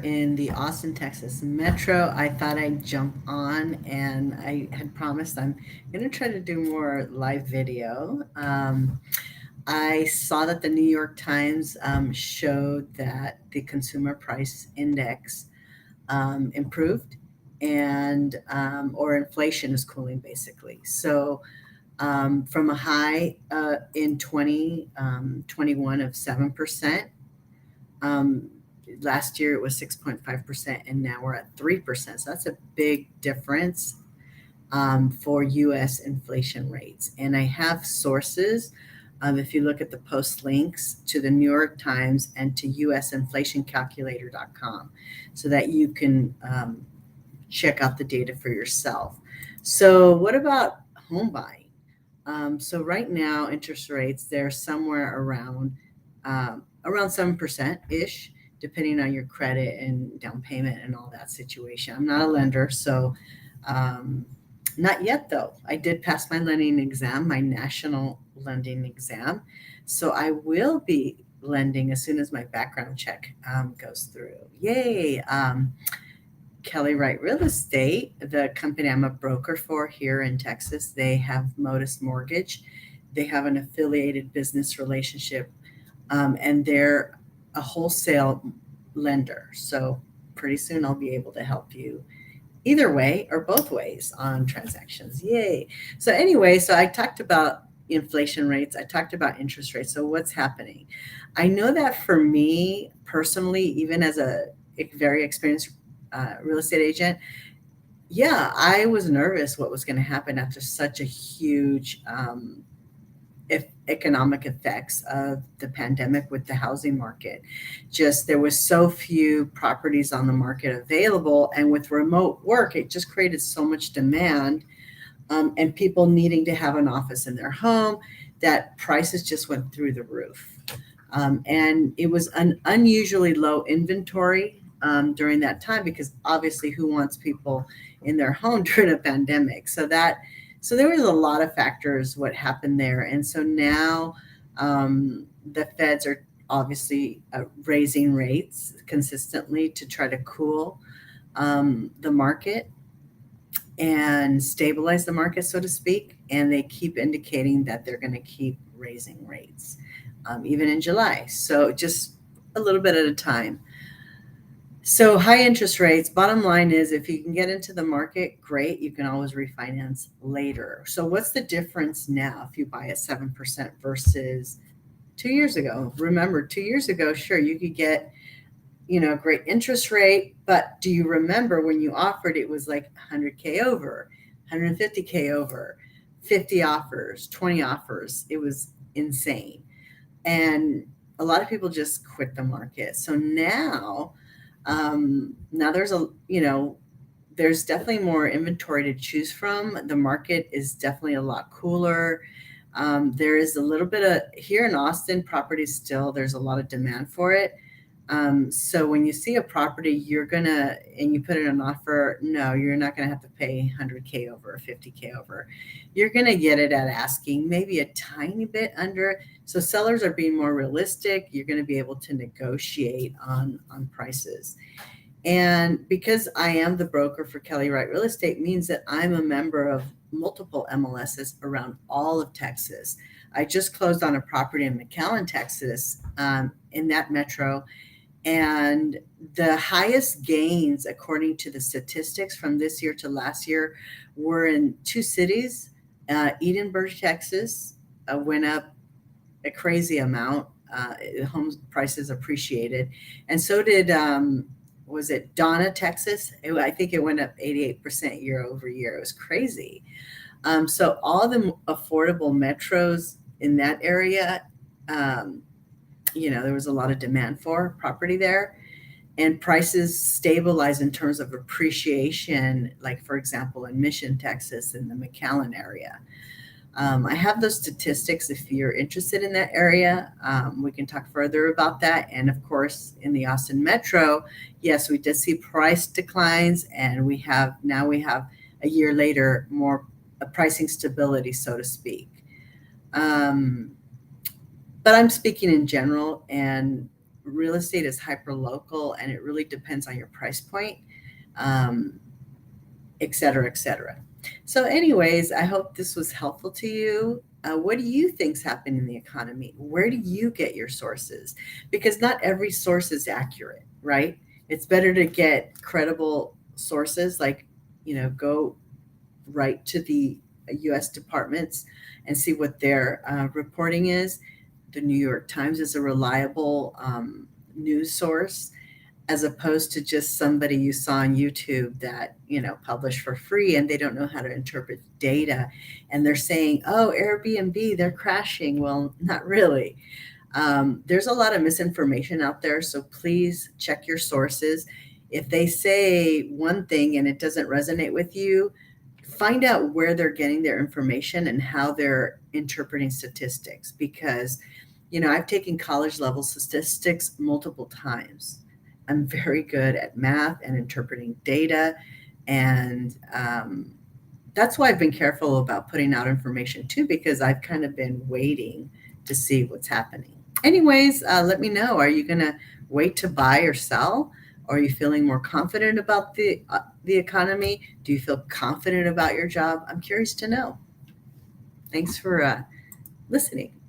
in the Austin, Texas metro. I thought I'd jump on, and I had promised I'm going to try to do more live video. I saw that the New York Times showed that the consumer price index improved, and or inflation is cooling basically. So from a high in 2021 of 7%. Um, Last year it was 6.5%, and now we're at 3%. So that's a big difference for US inflation rates. And I have sources. If you look at the post links to the New York Times and to usinflationcalculator.com, so that you can check out the data for yourself. So, what about home buying? So right now, interest rates they're somewhere around 7% ish, depending on your credit and down payment and all that situation. I'm not a lender, so um, not yet though. I did pass my lending exam, my national lending exam, so I will be lending as soon as my background check goes through. Yay! Kelly Wright Real Estate, the company I'm a broker for here in Texas, they have Modus Mortgage. They have an affiliated business relationship, and they're a wholesale lender. So pretty soon I'll be able to help you either way or both ways on transactions. Yay. So, anyway, so I talked about inflation rates, I talked about interest rates. So, what's happening? I know that for me personally, even as a very experienced real estate agent, yeah, I was nervous what was going to happen after such a huge if economic effects of the pandemic with the housing market. Just there was so few properties on the market available, and with remote work, it just created so much demand, and people needing to have an office in their home that prices just went through the roof. And it was an unusually low inventory during that time because obviously, who wants people in their home during a pandemic? So there was a lot of factors what happened there, and so now the Feds are obviously raising rates consistently to try to cool the market and stabilize the market, so to speak. And they keep indicating that they're going to keep raising rates, even in July. So just a little bit at a time. So high interest rates, bottom line is if you can get into the market, great. You can always refinance later. So what's the difference now if you buy at 7% versus 2 years ago? Remember, 2 years ago, sure, you could get, a great interest rate, but do you remember when you offered it was like 100K over, 150K over, 50 offers, 20 offers. It was insane. And a lot of people just quit the market. So now there's definitely more inventory to choose from. The market is definitely a lot cooler. There is a little bit of here in Austin properties still. There's a lot of demand for it. So when you see a property, and you put in an offer, no, you're not gonna have to pay 100K over or 50K over. You're gonna get it at asking, maybe a tiny bit under. So sellers are being more realistic. You're gonna be able to negotiate on prices. And because I am the broker for Kelly Wright Real Estate means that I'm a member of multiple MLSs around all of Texas. I just closed on a property in McAllen, Texas, in that metro, and the highest gains, according to the statistics from this year to last year, were in two cities. Edinburgh, Texas, went up a crazy amount. Home prices appreciated, and so did was it Donna, Texas? I think it went up 88% year over year. It was crazy. So all the affordable metros in that area, um, there was a lot of demand for property there, and prices stabilized in terms of appreciation. Like for example, in Mission, Texas, in the McAllen area. I have those statistics if you're interested in that area. We can talk further about that. And of course, in the Austin metro, yes, we did see price declines, and we have a year later more pricing stability, so to speak. Um, but I'm speaking in general, and real estate is hyper local and it really depends on your price point, um, et cetera, et cetera. So, anyways, I hope this was helpful to you. What do you think's happening in the economy? Where do you get your sources? Because not every source is accurate, right? It's better to get credible sources, like, go right to the U.S. departments and see what their reporting is. The New York Times is a reliable news source, as opposed to just somebody you saw on YouTube that, published for free and they don't know how to interpret data. And they're saying, oh, Airbnb, they're crashing. Well, not really. There's a lot of misinformation out there. So please check your sources. If they say one thing and it doesn't resonate with you, find out where they're getting their information and how they're interpreting statistics. Because, I've taken college level statistics multiple times. I'm very good at math and interpreting data. And that's why I've been careful about putting out information too, because I've kind of been waiting to see what's happening. Anyways, let me know. Are you going to wait to buy or sell? Or are you feeling more confident about the economy? Do you feel confident about your job? I'm curious to know. Thanks for listening.